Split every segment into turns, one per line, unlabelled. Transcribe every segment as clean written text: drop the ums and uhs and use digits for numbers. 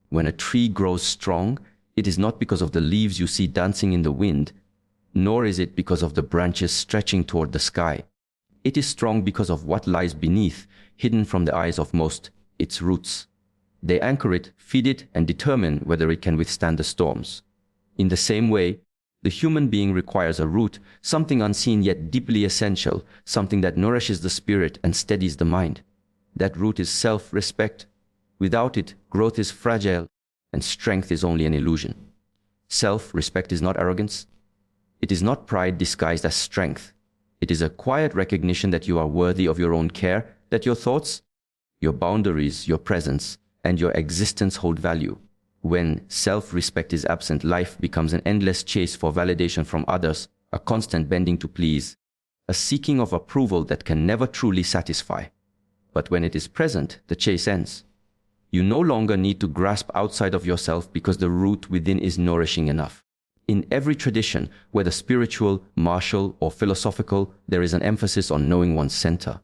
When a tree grows strong, it is not because of the leaves you see dancing in the wind, nor is it because of the branches stretching toward the sky. It is strong because of what lies beneath, hidden from the eyes of most, its roots. They anchor it, feed it, and determine whether it can withstand the storms. In the same way, the human being requires a root, something unseen yet deeply essential, something that nourishes the spirit and steadies the mind. That root is self-respect. Without it, growth is fragile, and strength is only an illusion. Self-respect is not arrogance. It is not pride disguised as strength. It is a quiet recognition that you are worthy of your own care, that your thoughts, your boundaries, your presence, and your existence hold value. When self-respect is absent, life becomes an endless chase for validation from others, a constant bending to please, a seeking of approval that can never truly satisfy. But when it is present, the chase ends. You no longer need to grasp outside of yourself because the root within is nourishing enough. In every tradition, whether spiritual, martial, or philosophical, there is an emphasis on knowing one's center.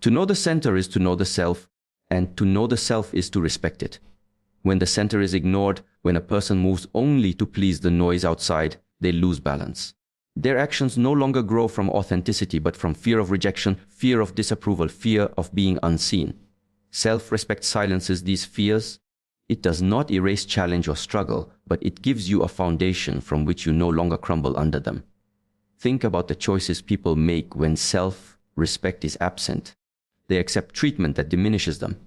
To know the center is to know the self, and to know the self is to respect it. When the center is ignored, when a person moves only to please the noise outside, they lose balance. Their actions no longer grow from authenticity, but from fear of rejection, fear of disapproval, fear of being unseen. Self-respect silences these fears. It does not erase challenge or struggle, but it gives you a foundation from which you no longer crumble under them. Think about the choices people make when self-respect is absent. They accept treatment that diminishes them.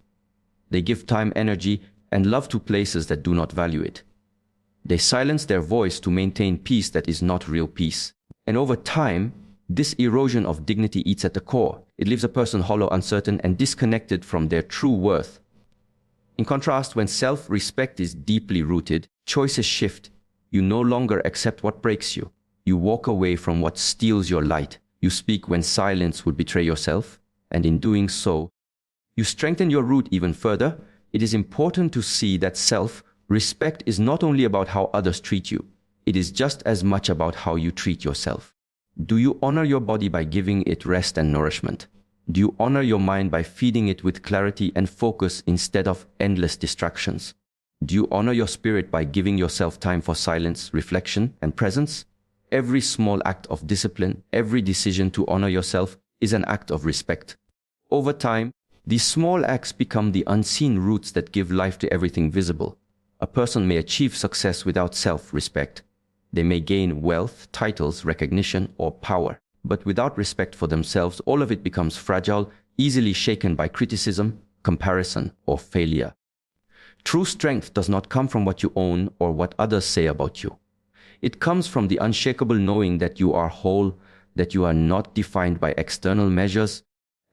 They give time, energy, and love to places that do not value it. They silence their voice to maintain peace that is not real peace. And over time, this erosion of dignity eats at the core. It leaves a person hollow, uncertain, and disconnected from their true worth. In contrast, when self-respect is deeply rooted, choices shift. You no longer accept what breaks you. You walk away from what steals your light. You speak when silence would betray yourself, and in doing so, you strengthen your root even further. It is important to see that self-respect is not only about how others treat you. It is just as much about how you treat yourself. Do you honor your body by giving it rest and nourishment? Do you honor your mind by feeding it with clarity and focus instead of endless distractions? Do you honor your spirit by giving yourself time for silence, reflection, and presence? Every small act of discipline, every decision to honor yourself is an act of respect. Over time, these small acts become the unseen roots that give life to everything visible. A person may achieve success without self-respect. They may gain wealth, titles, recognition, or power. But without respect for themselves, all of it becomes fragile, easily shaken by criticism, comparison, or failure. True strength does not come from what you own or what others say about you. It comes from the unshakable knowing that you are whole, that you are not defined by external measures,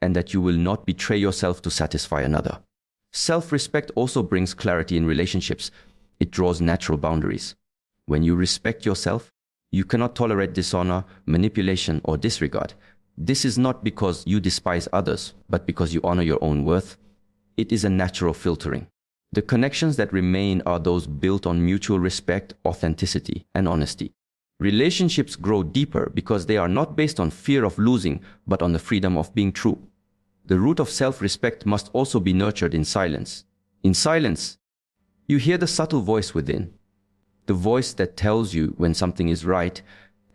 and that you will not betray yourself to satisfy another. Self-respect also brings clarity in relationships. It draws natural boundaries. When you respect yourself, you cannot tolerate dishonor, manipulation, or disregard. This is not because you despise others, but because you honor your own worth. It is a natural filtering. The connections that remain are those built on mutual respect, authenticity, and honesty. Relationships grow deeper because they are not based on fear of losing, but on the freedom of being true. The root of self-respect must also be nurtured in silence. In silence, you hear the subtle voice within. The voice that tells you when something is right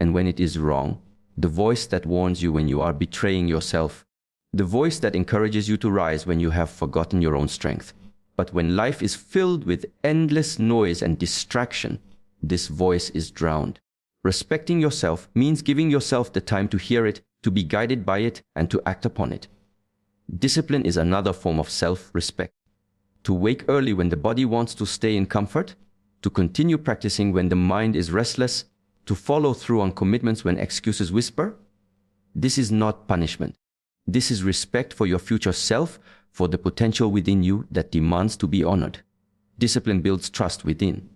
and when it is wrong. The voice that warns you when you are betraying yourself. The voice that encourages you to rise when you have forgotten your own strength. But when life is filled with endless noise and distraction, this voice is drowned. Respecting yourself means giving yourself the time to hear it, to be guided by it, and to act upon it. Discipline is another form of self-respect. To wake early when the body wants to stay in comfort, to continue practicing when the mind is restless, to follow through on commitments when excuses whisper. This is not punishment. This is respect for your future self, for the potential within you that demands to be honored. Discipline builds trust within.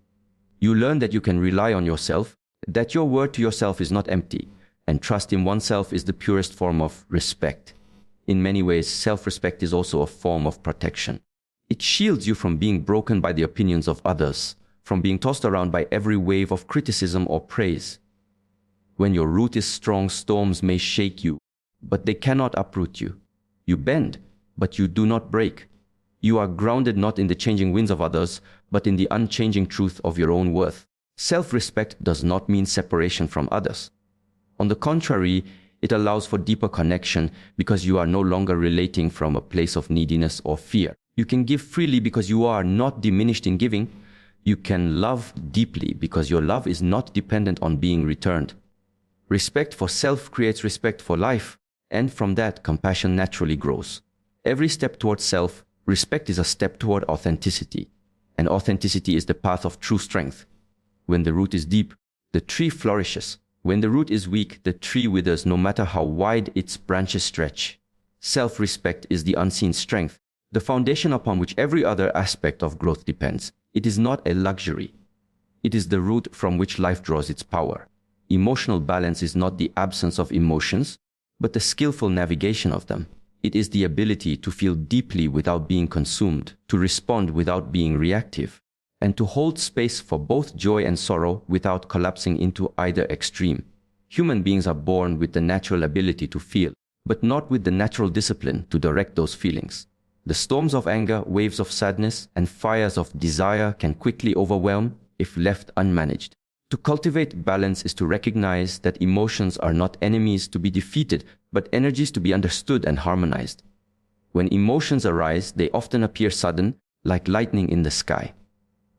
You learn that you can rely on yourself, that your word to yourself is not empty, and trust in oneself is the purest form of respect. In many ways, self-respect is also a form of protection. It shields you from being broken by the opinions of others, from being tossed around by every wave of criticism or praise. When your root is strong, storms may shake you, but they cannot uproot you. You bend, but you do not break. You are grounded not in the changing winds of others, but in the unchanging truth of your own worth. Self-respect does not mean separation from others. On the contrary, it allows for deeper connection because you are no longer relating from a place of neediness or fear. You can give freely because you are not diminished in giving. You can love deeply because your love is not dependent on being returned. Respect for self creates respect for life, and from that, compassion naturally grows. Every step towards self-respect is a step toward authenticity, and authenticity is the path of true strength. When the root is deep, the tree flourishes. When the root is weak, the tree withers no matter how wide its branches stretch. Self-respect is the unseen strength, the foundation upon which every other aspect of growth depends. It is not a luxury. It is the root from which life draws its power. Emotional balance is not the absence of emotions, but the skillful navigation of them. It is the ability to feel deeply without being consumed, to respond without being reactive, and to hold space for both joy and sorrow without collapsing into either extreme. Human beings are born with the natural ability to feel, but not with the natural discipline to direct those feelings. The storms of anger, waves of sadness, and fires of desire can quickly overwhelm if left unmanaged. To cultivate balance is to recognize that emotions are not enemies to be defeated, but energies to be understood and harmonized. When emotions arise, they often appear sudden, like lightning in the sky.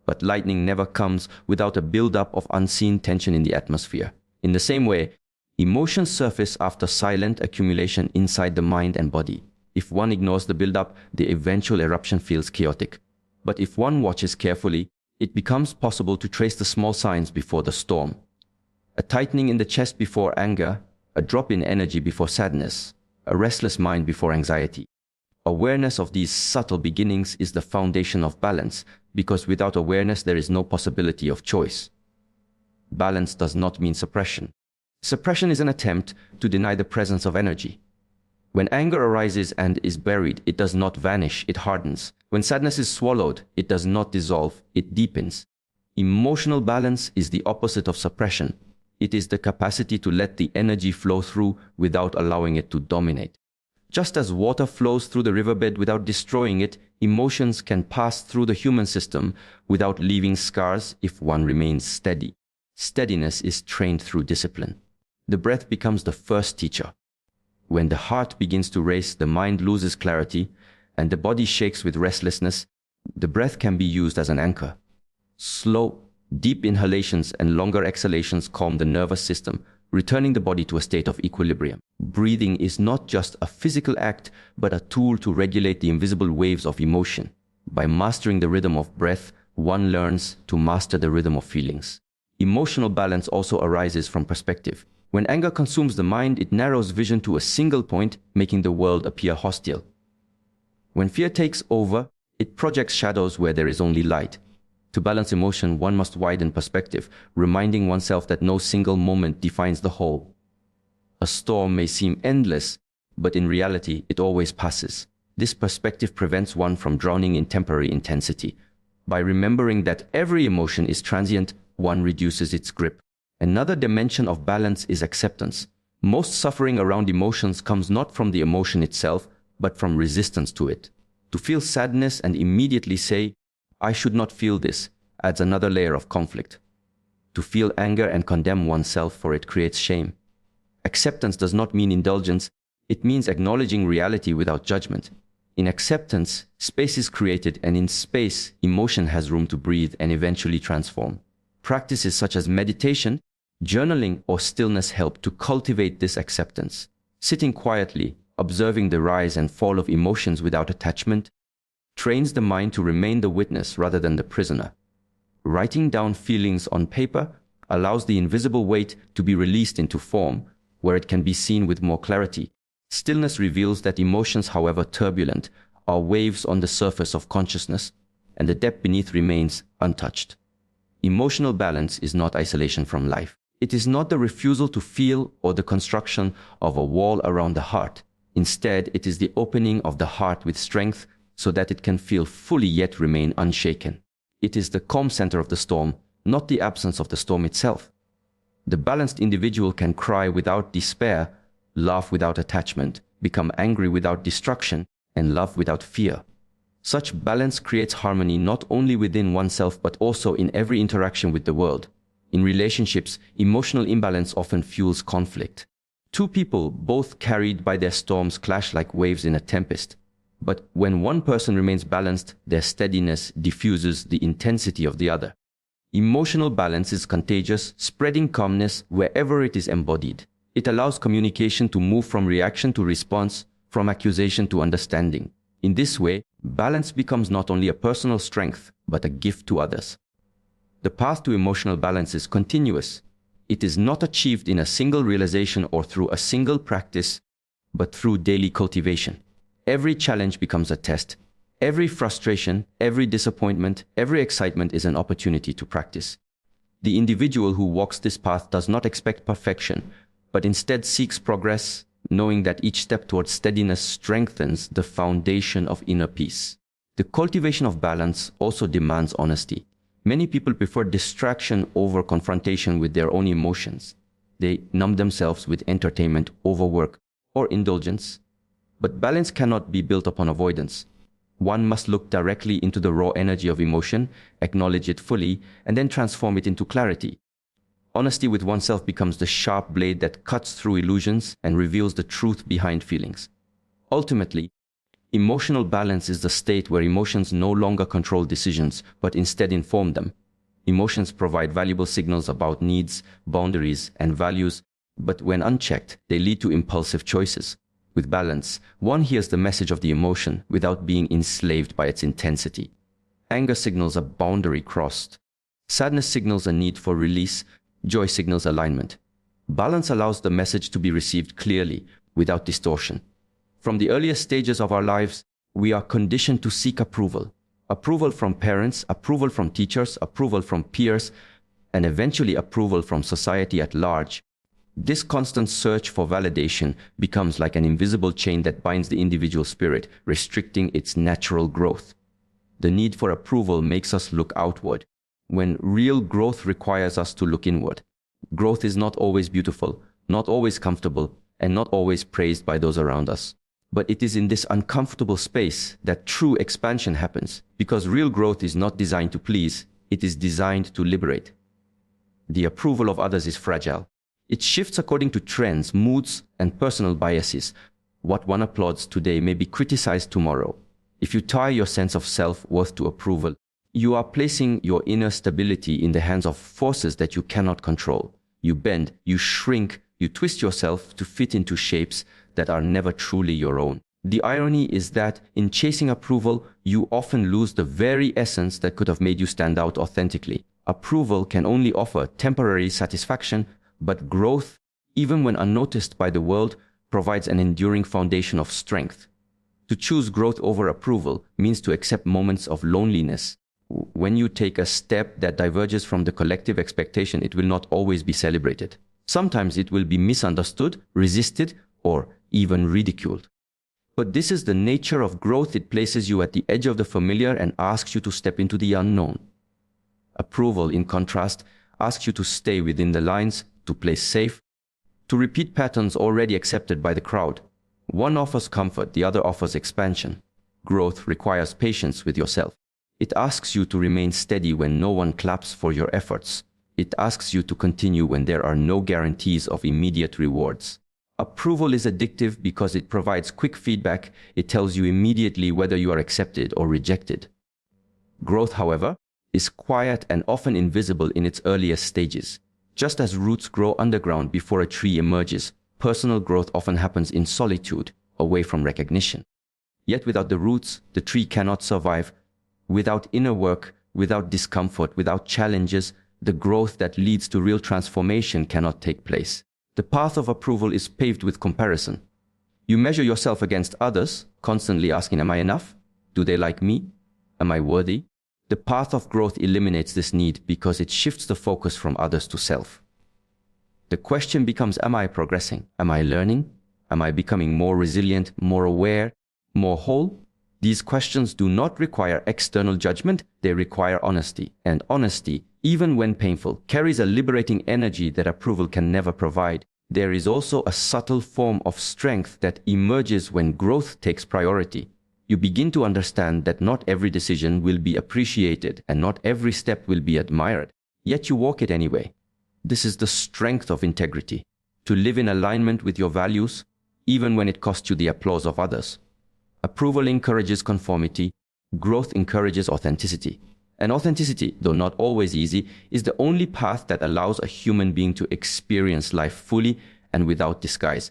But lightning never comes without a build-up of unseen tension in the atmosphere. In the same way, emotions surface after silent accumulation inside the mind and body. If one ignores the build-up, the eventual eruption feels chaotic. But if one watches carefully, it becomes possible to trace the small signs before the storm. A tightening in the chest before anger, a drop in energy before sadness, a restless mind before anxiety. Awareness of these subtle beginnings is the foundation of balance, because without awareness there is no possibility of choice. Balance does not mean suppression. Suppression is an attempt to deny the presence of energy. When anger arises and is buried, it does not vanish, it hardens. When sadness is swallowed, it does not dissolve, it deepens. Emotional balance is the opposite of suppression. It is the capacity to let the energy flow through without allowing it to dominate. Just as water flows through the riverbed without destroying it, emotions can pass through the human system without leaving scars if one remains steady. Steadiness is trained through discipline. The breath becomes the first teacher. When the heart begins to race, the mind loses clarity, and the body shakes with restlessness, the breath can be used as an anchor. Slow, deep inhalations and longer exhalations calm the nervous system, returning the body to a state of equilibrium. Breathing is not just a physical act, but a tool to regulate the invisible waves of emotion. By mastering the rhythm of breath, one learns to master the rhythm of feelings. Emotional balance also arises from perspective. When anger consumes the mind, it narrows vision to a single point, making the world appear hostile. When fear takes over, it projects shadows where there is only light. To balance emotion, one must widen perspective, reminding oneself that no single moment defines the whole. A storm may seem endless, but in reality, it always passes. This perspective prevents one from drowning in temporary intensity. By remembering that every emotion is transient, one reduces its grip. Another dimension of balance is acceptance. Most suffering around emotions comes not from the emotion itself, but from resistance to it. To feel sadness and immediately say, "I should not feel this," adds another layer of conflict. To feel anger and condemn oneself for it creates shame. Acceptance does not mean indulgence, it means acknowledging reality without judgment. In acceptance, space is created, and in space, emotion has room to breathe and eventually transform. Practices such as meditation, journaling, or stillness help to cultivate this acceptance. Sitting quietly, observing the rise and fall of emotions without attachment, trains the mind to remain the witness rather than the prisoner. Writing down feelings on paper allows the invisible weight to be released into form, where it can be seen with more clarity. Stillness reveals that emotions, however turbulent, are waves on the surface of consciousness, and the depth beneath remains untouched. Emotional balance is not isolation from life. It is not the refusal to feel or the construction of a wall around the heart. Instead, it is the opening of the heart with strength so that it can feel fully yet remain unshaken. It is the calm center of the storm, not the absence of the storm itself. The balanced individual can cry without despair, laugh without attachment, become angry without destruction, and love without fear. Such balance creates harmony not only within oneself but also in every interaction with the world. In relationships, emotional imbalance often fuels conflict. Two people, both carried by their storms, clash like waves in a tempest. But when one person remains balanced, their steadiness diffuses the intensity of the other. Emotional balance is contagious, spreading calmness wherever it is embodied. It allows communication to move from reaction to response, from accusation to understanding. In this way, balance becomes not only a personal strength, but a gift to others. The path to emotional balance is continuous. It is not achieved in a single realization or through a single practice, but through daily cultivation. Every challenge becomes a test. Every frustration, every disappointment, every excitement is an opportunity to practice. The individual who walks this path does not expect perfection, but instead seeks progress, knowing that each step towards steadiness strengthens the foundation of inner peace. The cultivation of balance also demands honesty. Many people prefer distraction over confrontation with their own emotions. They numb themselves with entertainment, overwork, or indulgence. But balance cannot be built upon avoidance. One must look directly into the raw energy of emotion, acknowledge it fully, and then transform it into clarity. Honesty with oneself becomes the sharp blade that cuts through illusions and reveals the truth behind feelings. Ultimately, emotional balance is the state where emotions no longer control decisions, but instead inform them. Emotions provide valuable signals about needs, boundaries, and values, but when unchecked, they lead to impulsive choices. With balance, one hears the message of the emotion without being enslaved by its intensity. Anger signals a boundary crossed. Sadness signals a need for release. Joy signals alignment. Balance allows the message to be received clearly, without distortion. From the earliest stages of our lives, we are conditioned to seek approval. Approval from parents, approval from teachers, approval from peers, and eventually approval from society at large. This constant search for validation becomes like an invisible chain that binds the individual spirit, restricting its natural growth. The need for approval makes us look outward, when real growth requires us to look inward. Growth is not always beautiful, not always comfortable, and not always praised by those around us. But it is in this uncomfortable space that true expansion happens, because real growth is not designed to please, it is designed to liberate. The approval of others is fragile. It shifts according to trends, moods, and personal biases. What one applauds today may be criticized tomorrow. If you tie your sense of self-worth to approval, you are placing your inner stability in the hands of forces that you cannot control. You bend, you shrink, you twist yourself to fit into shapes that are never truly your own. The irony is that in chasing approval, you often lose the very essence that could have made you stand out authentically. Approval can only offer temporary satisfaction, but growth, even when unnoticed by the world, provides an enduring foundation of strength. To choose growth over approval means to accept moments of loneliness. When you take a step that diverges from the collective expectation, it will not always be celebrated. Sometimes it will be misunderstood, resisted, or even ridiculed. But this is the nature of growth. It places you at the edge of the familiar and asks you to step into the unknown. Approval, in contrast, asks you to stay within the lines, to play safe, to repeat patterns already accepted by the crowd. One offers comfort, the other offers expansion. Growth requires patience with yourself. It asks you to remain steady when no one claps for your efforts. It asks you to continue when there are no guarantees of immediate rewards. Approval is addictive because it provides quick feedback. It tells you immediately whether you are accepted or rejected. Growth, however, is quiet and often invisible in its earliest stages. Just as roots grow underground before a tree emerges, personal growth often happens in solitude, away from recognition. Yet without the roots, the tree cannot survive. Without inner work, without discomfort, without challenges, the growth that leads to real transformation cannot take place. The path of approval is paved with comparison. You measure yourself against others, constantly asking, am I enough? Do they like me? Am I worthy? The path of growth eliminates this need because it shifts the focus from others to self. The question becomes, am I progressing? Am I learning? Am I becoming more resilient, more aware, more whole? These questions do not require external judgment, they require honesty. And honesty, even when painful, carries a liberating energy that approval can never provide. There is also a subtle form of strength that emerges when growth takes priority. You begin to understand that not every decision will be appreciated and not every step will be admired, yet you walk it anyway. This is the strength of integrity, to live in alignment with your values, even when it costs you the applause of others. Approval encourages conformity, growth encourages authenticity. And authenticity, though not always easy, is the only path that allows a human being to experience life fully and without disguise.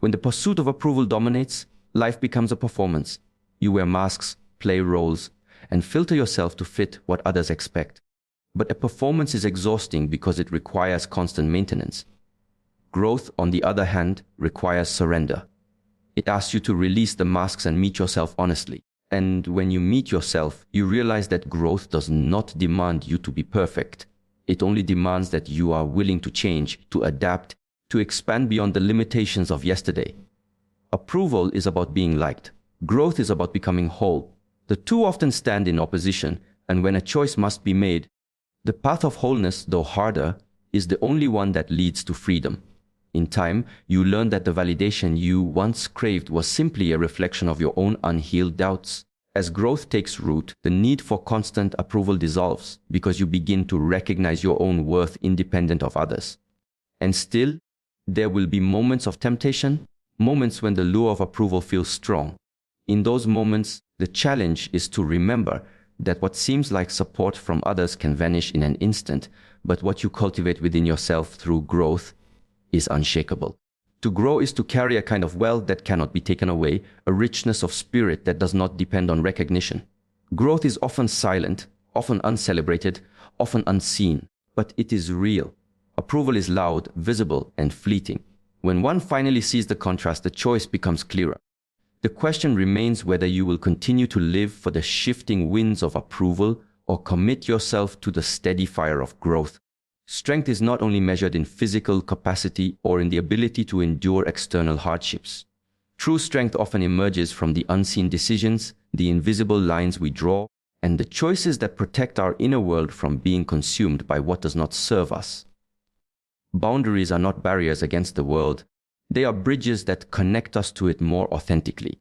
When the pursuit of approval dominates, life becomes a performance. You wear masks, play roles, and filter yourself to fit what others expect. But a performance is exhausting because it requires constant maintenance. Growth, on the other hand, requires surrender. It asks you to release the masks and meet yourself honestly. And when you meet yourself, you realize that growth does not demand you to be perfect. It only demands that you are willing to change, to adapt, to expand beyond the limitations of yesterday. Approval is about being liked. Growth is about becoming whole. The two often stand in opposition, and when a choice must be made, the path of wholeness, though harder, is the only one that leads to freedom. In time, you learn that the validation you once craved was simply a reflection of your own unhealed doubts. As growth takes root, the need for constant approval dissolves because you begin to recognize your own worth independent of others. And still, there will be moments of temptation, moments when the lure of approval feels strong. In those moments, the challenge is to remember that what seems like support from others can vanish in an instant, but what you cultivate within yourself through growth is unshakable. To grow is to carry a kind of wealth that cannot be taken away, a richness of spirit that does not depend on recognition. Growth is often silent, often uncelebrated, often unseen, but it is real. Approval is loud, visible, and fleeting. When one finally sees the contrast, the choice becomes clearer. The question remains whether you will continue to live for the shifting winds of approval or commit yourself to the steady fire of growth. Strength is not only measured in physical capacity or in the ability to endure external hardships. True strength often emerges from the unseen decisions, the invisible lines we draw, and the choices that protect our inner world from being consumed by what does not serve us. Boundaries are not barriers against the world. They are bridges that connect us to it more authentically.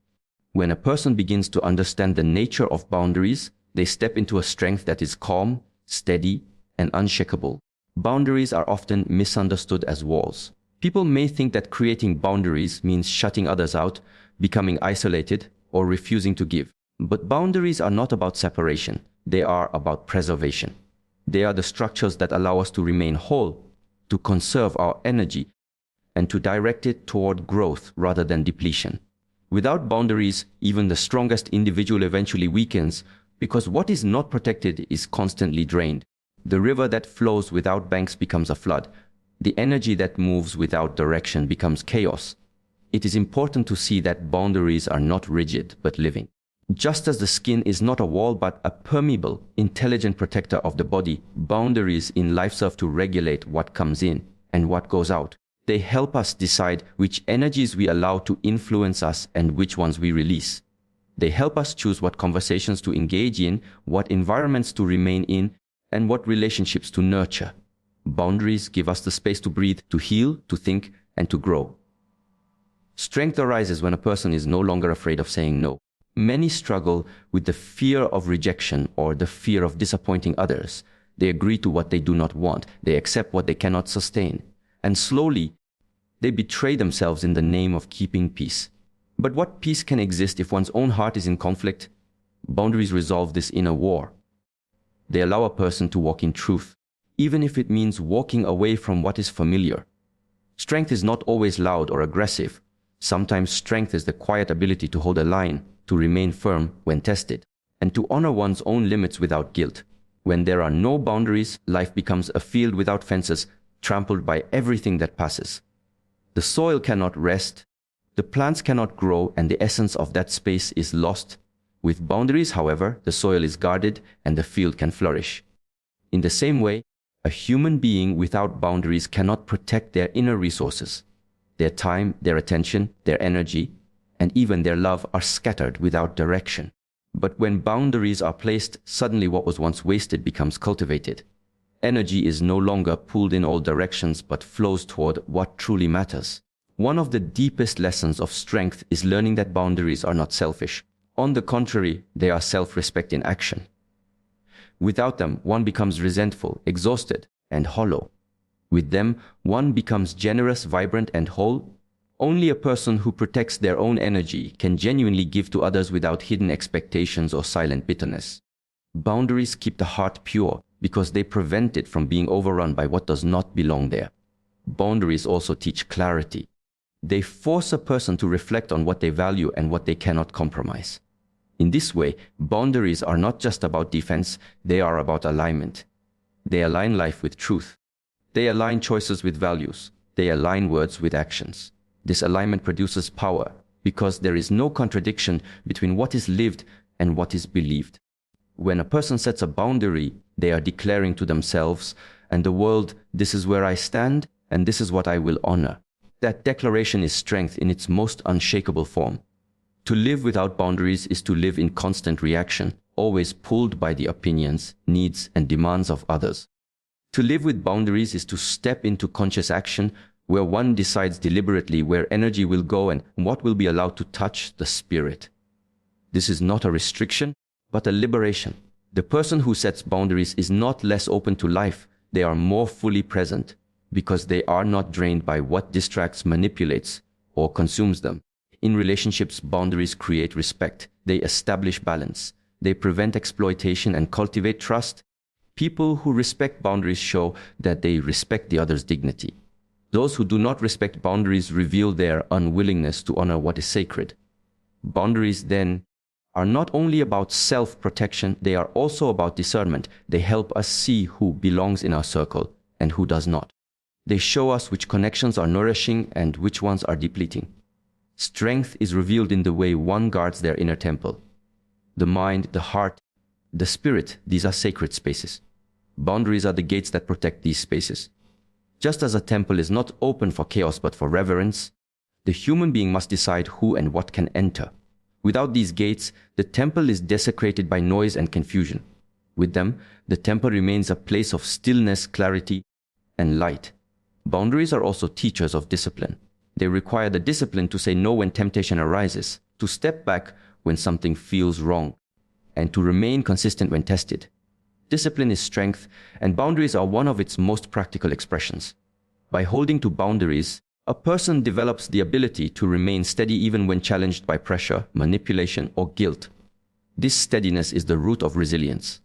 When a person begins to understand the nature of boundaries, they step into a strength that is calm, steady, and unshakable. Boundaries are often misunderstood as walls. People may think that creating boundaries means shutting others out, becoming isolated, or refusing to give. But boundaries are not about separation. They are about preservation. They are the structures that allow us to remain whole, to conserve our energy, and to direct it toward growth rather than depletion. Without boundaries, even the strongest individual eventually weakens because what is not protected is constantly drained. The river that flows without banks becomes a flood. The energy that moves without direction becomes chaos. It is important to see that boundaries are not rigid but living. Just as the skin is not a wall but a permeable, intelligent protector of the body, boundaries in life serve to regulate what comes in and what goes out. They help us decide which energies we allow to influence us and which ones we release. They help us choose what conversations to engage in, what environments to remain in, and what relationships to nurture. Boundaries give us the space to breathe, to heal, to think, and to grow. Strength arises when a person is no longer afraid of saying no. Many struggle with the fear of rejection or the fear of disappointing others. They agree to what they do not want. They accept what they cannot sustain. And slowly, they betray themselves in the name of keeping peace. But what peace can exist if one's own heart is in conflict? Boundaries resolve this inner war. They allow a person to walk in truth, even if it means walking away from what is familiar. Strength is not always loud or aggressive. Sometimes strength is the quiet ability to hold a line, to remain firm when tested, and to honor one's own limits without guilt. When there are no boundaries, life becomes a field without fences, trampled by everything that passes. The soil cannot rest, the plants cannot grow, and the essence of that space is lost. With boundaries, however, the soil is guarded and the field can flourish. In the same way, a human being without boundaries cannot protect their inner resources. Their time, their attention, their energy, and even their love are scattered without direction. But when boundaries are placed, suddenly what was once wasted becomes cultivated. Energy is no longer pulled in all directions but flows toward what truly matters. One of the deepest lessons of strength is learning that boundaries are not selfish. On the contrary, they are self-respect in action. Without them, one becomes resentful, exhausted, and hollow. With them, one becomes generous, vibrant, and whole. Only a person who protects their own energy can genuinely give to others without hidden expectations or silent bitterness. Boundaries keep the heart pure because they prevent it from being overrun by what does not belong there. Boundaries also teach clarity. They force a person to reflect on what they value and what they cannot compromise. In this way, boundaries are not just about defense, they are about alignment. They align life with truth. They align choices with values. They align words with actions. This alignment produces power because there is no contradiction between what is lived and what is believed. When a person sets a boundary, they are declaring to themselves and the world, this is where I stand and this is what I will honor. That declaration is strength in its most unshakable form. To live without boundaries is to live in constant reaction, always pulled by the opinions, needs, and demands of others. To live with boundaries is to step into conscious action where one decides deliberately where energy will go and what will be allowed to touch the spirit. This is not a restriction, but a liberation. The person who sets boundaries is not less open to life, they are more fully present because they are not drained by what distracts, manipulates, or consumes them. In relationships, boundaries create respect. They establish balance. They prevent exploitation and cultivate trust. People who respect boundaries show that they respect the other's dignity. Those who do not respect boundaries reveal their unwillingness to honor what is sacred. Boundaries, then, are not only about self-protection, they are also about discernment. They help us see who belongs in our circle and who does not. They show us which connections are nourishing and which ones are depleting. Strength is revealed in the way one guards their inner temple. The mind, the heart, the spirit, these are sacred spaces. Boundaries are the gates that protect these spaces. Just as a temple is not open for chaos but for reverence, the human being must decide who and what can enter. Without these gates, the temple is desecrated by noise and confusion. With them, the temple remains a place of stillness, clarity, and light. Boundaries are also teachers of discipline. They require the discipline to say no when temptation arises, to step back when something feels wrong, and to remain consistent when tested. Discipline is strength, and boundaries are one of its most practical expressions. By holding to boundaries, a person develops the ability to remain steady even when challenged by pressure, manipulation, or guilt. This steadiness is the root of resilience.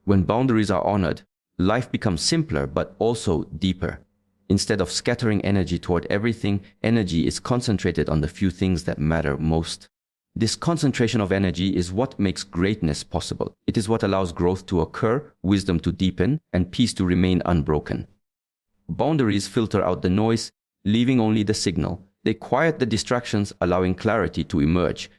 When boundaries are honored, life becomes simpler but also deeper. Instead of scattering energy toward everything, energy is concentrated on the few things that matter most. This concentration of energy is what makes greatness possible. It is what allows growth to occur, wisdom to deepen, and peace to remain unbroken. Boundaries filter out the noise, leaving only the signal. They quiet the distractions, allowing clarity to emerge.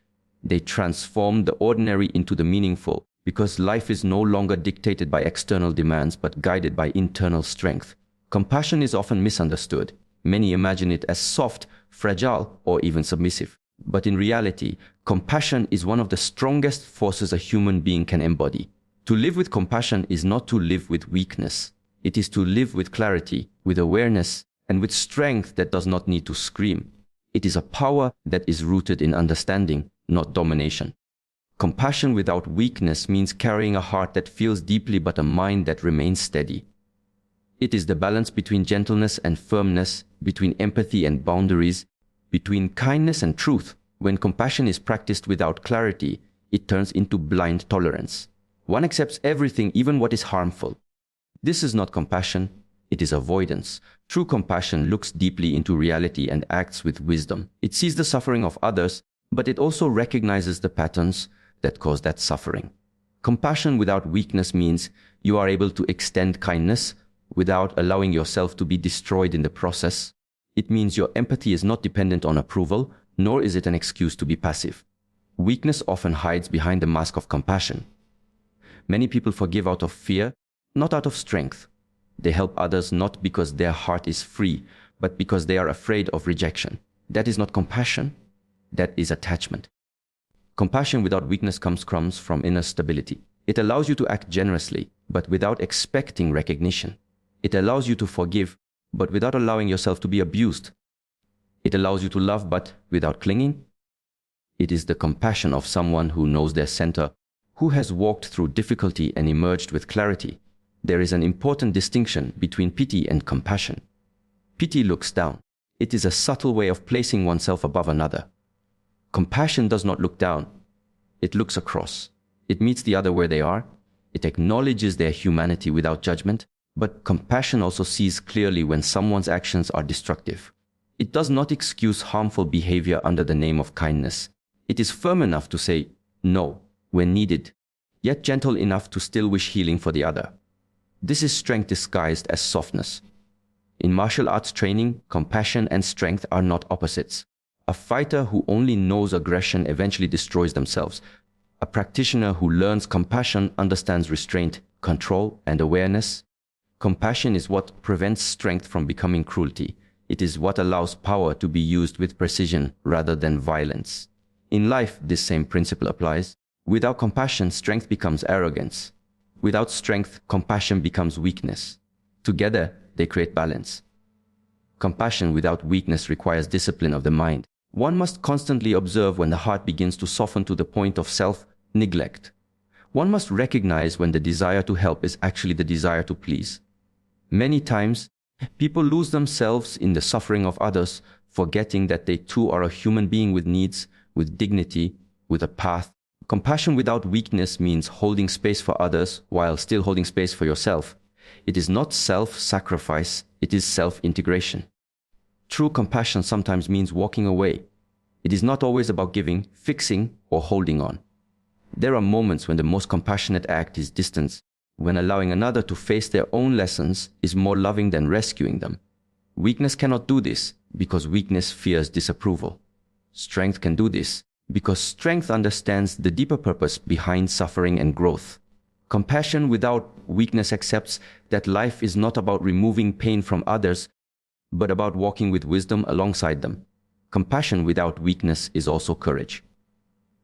They transform the ordinary into the meaningful, because life is no longer dictated by external demands but guided by internal strength. Compassion is often misunderstood. Many imagine it as soft, fragile, or even submissive. But in reality, compassion is one of the strongest forces a human being can embody. To live with compassion is not to live with weakness. It is to live with clarity, with awareness, and with strength that does not need to scream. It is a power that is rooted in understanding, not domination. Compassion without weakness means carrying a heart that feels deeply but a mind that remains steady. It is the balance between gentleness and firmness, between empathy and boundaries, between kindness and truth. When compassion is practiced without clarity, it turns into blind tolerance. One accepts everything, even what is harmful. This is not compassion, it is avoidance. True compassion looks deeply into reality and acts with wisdom. It sees the suffering of others, but it also recognizes the patterns that cause that suffering. Compassion without weakness means you are able to extend kindness without allowing yourself to be destroyed in the process. It means your empathy is not dependent on approval, nor is it an excuse to be passive. Weakness often hides behind the mask of compassion. Many people forgive out of fear, not out of strength. They help others not because their heart is free, but because they are afraid of rejection. That is not compassion, that is attachment. Compassion without weakness comes from inner stability. It allows you to act generously, but without expecting recognition. It allows you to forgive, but without allowing yourself to be abused. It allows you to love, but without clinging. It is the compassion of someone who knows their center, who has walked through difficulty and emerged with clarity. There is an important distinction between pity and compassion. Pity looks down. It is a subtle way of placing oneself above another. Compassion does not look down. It looks across. It meets the other where they are. It acknowledges their humanity without judgment. But compassion also sees clearly when someone's actions are destructive. It does not excuse harmful behavior under the name of kindness. It is firm enough to say no when needed, yet gentle enough to still wish healing for the other. This is strength disguised as softness. In martial arts training, compassion and strength are not opposites. A fighter who only knows aggression eventually destroys themselves. A practitioner who learns compassion understands restraint, control, and awareness. Compassion is what prevents strength from becoming cruelty. It is what allows power to be used with precision rather than violence. In life, this same principle applies. Without compassion, strength becomes arrogance. Without strength, compassion becomes weakness. Together, they create balance. Compassion without weakness requires discipline of the mind. One must constantly observe when the heart begins to soften to the point of self-neglect. One must recognize when the desire to help is actually the desire to please. Many times, people lose themselves in the suffering of others, forgetting that they too are a human being with needs, with dignity, with a path. Compassion without weakness means holding space for others while still holding space for yourself. It is not self-sacrifice, it is self-integration. True compassion sometimes means walking away. It is not always about giving, fixing, or holding on. There are moments when the most compassionate act is distance, when allowing another to face their own lessons is more loving than rescuing them. Weakness cannot do this because weakness fears disapproval. Strength can do this because strength understands the deeper purpose behind suffering and growth. Compassion without weakness accepts that life is not about removing pain from others, but about walking with wisdom alongside them. Compassion without weakness is also courage.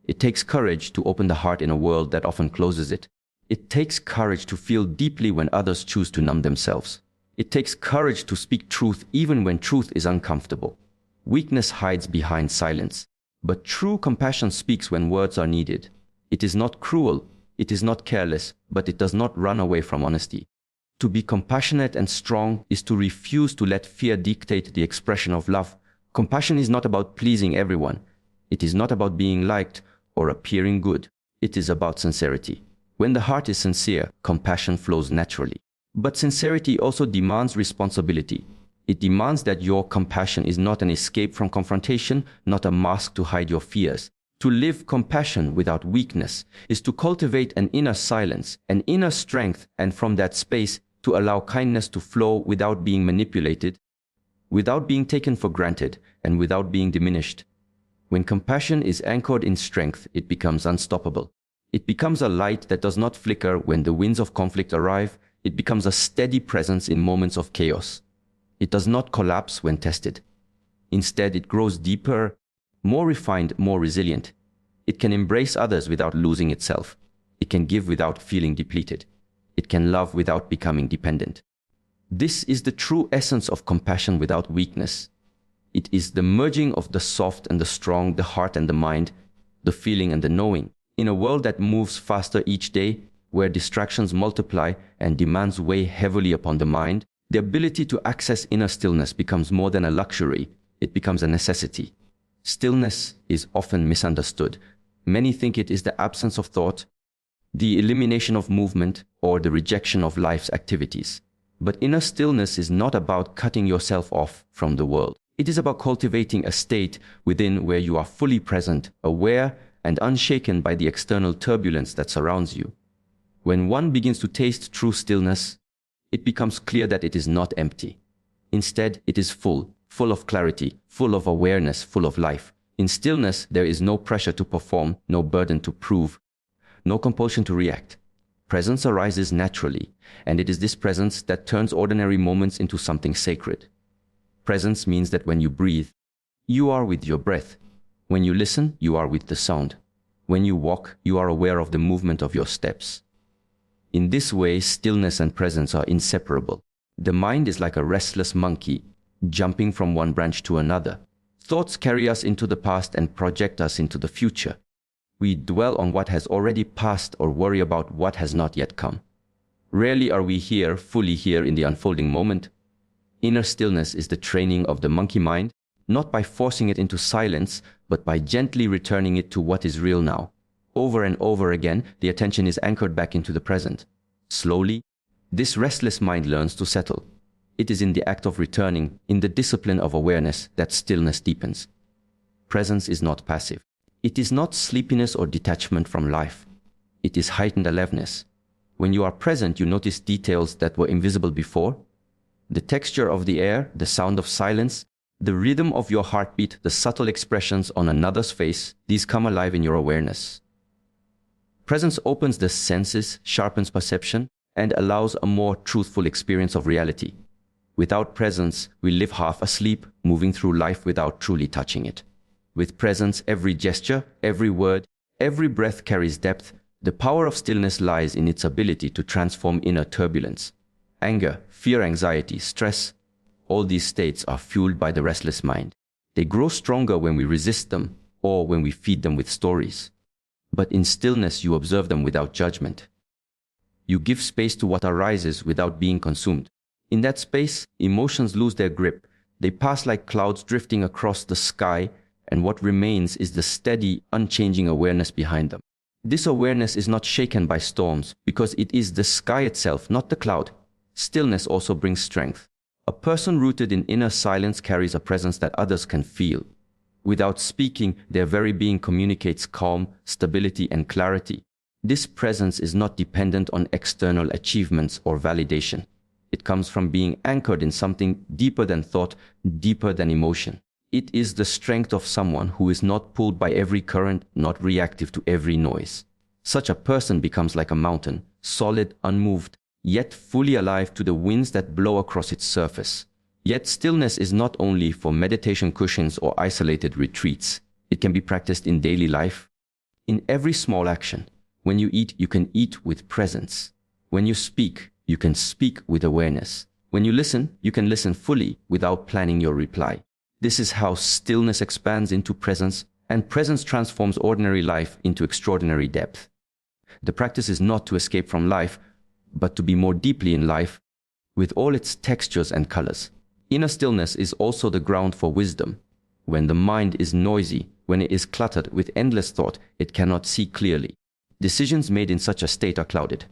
It takes courage to open the heart in a world that often closes it. It takes courage to feel deeply when others choose to numb themselves. It takes courage to speak truth even when truth is uncomfortable. Weakness hides behind silence, but true compassion speaks when words are needed. It is not cruel, it is not careless, but it does not run away from honesty. To be compassionate and strong is to refuse to let fear dictate the expression of love. Compassion is not about pleasing everyone. It is not about being liked or appearing good. It is about sincerity. When the heart is sincere, compassion flows naturally. But sincerity also demands responsibility. It demands that your compassion is not an escape from confrontation, not a mask to hide your fears. To live compassion without weakness is to cultivate an inner silence, an inner strength, and from that space to allow kindness to flow without being manipulated, without being taken for granted, and without being diminished. When compassion is anchored in strength, it becomes unstoppable. It becomes a light that does not flicker when the winds of conflict arrive. It becomes a steady presence in moments of chaos. It does not collapse when tested. Instead, it grows deeper, more refined, more resilient. It can embrace others without losing itself. It can give without feeling depleted. It can love without becoming dependent. This is the true essence of compassion without weakness. It is the merging of the soft and the strong, the heart and the mind, the feeling and the knowing. In a world that moves faster each day, where distractions multiply and demands weigh heavily upon the mind, the ability to access inner stillness becomes more than a luxury, it becomes a necessity. Stillness is often misunderstood. Many think it is the absence of thought, the elimination of movement, or the rejection of life's activities. But inner stillness is not about cutting yourself off from the world. It is about cultivating a state within where you are fully present, aware, and unshaken by the external turbulence that surrounds you. When one begins to taste true stillness, it becomes clear that it is not empty. Instead, it is full of clarity, full of awareness, full of life. In stillness, there is no pressure to perform, no burden to prove, no compulsion to react. Presence arises naturally, and it is this presence that turns ordinary moments into something sacred. Presence means that when you breathe, you are with your breath. When you listen, you are with the sound. When you walk, you are aware of the movement of your steps. In this way, stillness and presence are inseparable. The mind is like a restless monkey, jumping from one branch to another. Thoughts carry us into the past and project us into the future. We dwell on what has already passed or worry about what has not yet come. Rarely are we here, fully here in the unfolding moment. Inner stillness is the training of the monkey mind, not by forcing it into silence, but by gently returning it to what is real now. Over and over again, the attention is anchored back into the present. Slowly, this restless mind learns to settle. It is in the act of returning, in the discipline of awareness, that stillness deepens. Presence is not passive. It is not sleepiness or detachment from life. It is heightened aliveness. When you are present, you notice details that were invisible before. The texture of the air, the sound of silence, the rhythm of your heartbeat, the subtle expressions on another's face, these come alive in your awareness. Presence opens the senses, sharpens perception, and allows a more truthful experience of reality. Without presence, we live half asleep, moving through life without truly touching it. With presence, every gesture, every word, every breath carries depth. The power of stillness lies in its ability to transform inner turbulence. Anger, fear, anxiety, stress, all these states are fueled by the restless mind. They grow stronger when we resist them or when we feed them with stories. But in stillness, you observe them without judgment. You give space to what arises without being consumed. In that space, emotions lose their grip. They pass like clouds drifting across the sky, and what remains is the steady, unchanging awareness behind them. This awareness is not shaken by storms, because it is the sky itself, not the cloud. Stillness also brings strength. A person rooted in inner silence carries a presence that others can feel. Without speaking, their very being communicates calm, stability, and clarity. This presence is not dependent on external achievements or validation. It comes from being anchored in something deeper than thought, deeper than emotion. It is the strength of someone who is not pulled by every current, not reactive to every noise. Such a person becomes like a mountain, solid, unmoved, yet fully alive to the winds that blow across its surface. Yet stillness is not only for meditation cushions or isolated retreats. It can be practiced in daily life, in every small action. When you eat, you can eat with presence. When you speak, you can speak with awareness. When you listen, you can listen fully without planning your reply. This is how stillness expands into presence, and presence transforms ordinary life into extraordinary depth. The practice is not to escape from life, but to be more deeply in life, with all its textures and colors. Inner stillness is also the ground for wisdom. When the mind is noisy, when it is cluttered with endless thought, it cannot see clearly. Decisions made in such a state are clouded.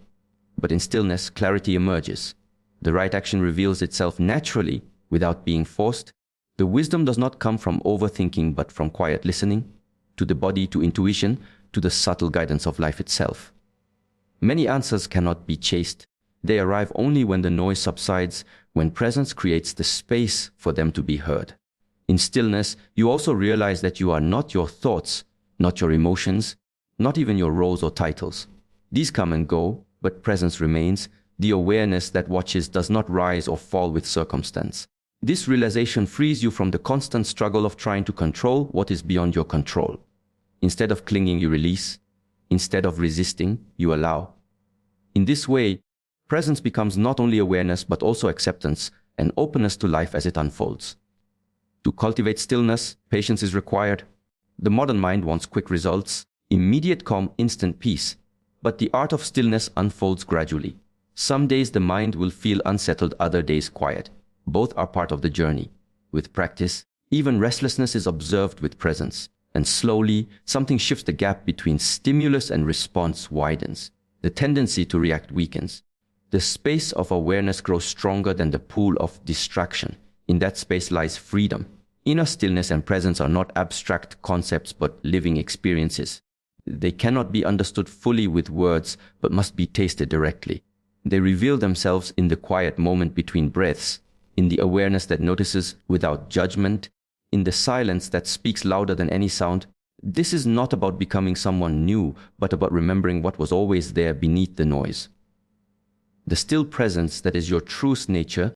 But in stillness, clarity emerges. The right action reveals itself naturally, without being forced. The wisdom does not come from overthinking, but from quiet listening, to the body, to intuition, to the subtle guidance of life itself. Many answers cannot be chased. They arrive only when the noise subsides, when presence creates the space for them to be heard. In stillness, you also realize that you are not your thoughts, not your emotions, not even your roles or titles. These come and go, but presence remains. The awareness that watches does not rise or fall with circumstance. This realization frees you from the constant struggle of trying to control what is beyond your control. Instead of clinging, you release. Instead of resisting, you allow. In this way, presence becomes not only awareness but also acceptance and openness to life as it unfolds. To cultivate stillness, patience is required. The modern mind wants quick results, immediate calm, instant peace. But the art of stillness unfolds gradually. Some days the mind will feel unsettled, other days quiet. Both are part of the journey. With practice, even restlessness is observed with presence, and slowly, something shifts. The gap between stimulus and response widens. The tendency to react weakens. The space of awareness grows stronger than the pool of distraction. In that space lies freedom. Inner stillness and presence are not abstract concepts but living experiences. They cannot be understood fully with words but must be tasted directly. They reveal themselves in the quiet moment between breaths, in the awareness that notices without judgment, in the silence that speaks louder than any sound. This is not about becoming someone new, but about remembering what was always there beneath the noise. The still presence that is your truest nature